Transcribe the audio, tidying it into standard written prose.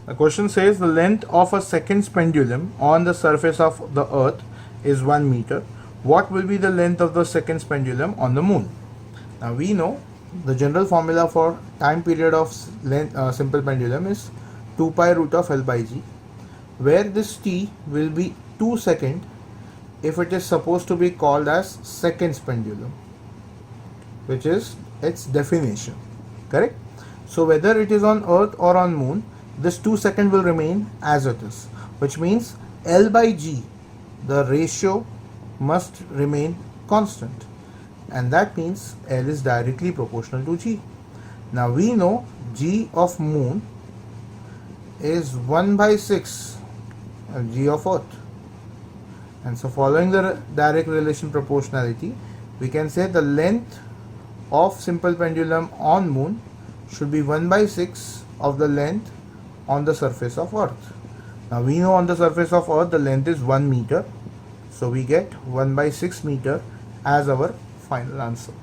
The question says the length of a second's pendulum on the surface of the earth is 1 meter. What will be the length of the second's pendulum on the moon? Now we know the general formula for time period of simple pendulum is 2 pi root of L by G, where this t will be 2 seconds if it is supposed to be called as seconds pendulum, which is its definition, correct? So whether it is on earth or on moon, this 2 seconds will remain as it is, which means L by G, the ratio must remain constant, and that means L is directly proportional to G. Now we know G of moon is 1 by 6 G of earth, and so following the direct relation proportionality, we can say the length of simple pendulum on moon should be 1 by 6 of the length on the surface of earth. Now we know on the surface of earth the length is 1 meter, so we get 1 by 6 meter as our final answer.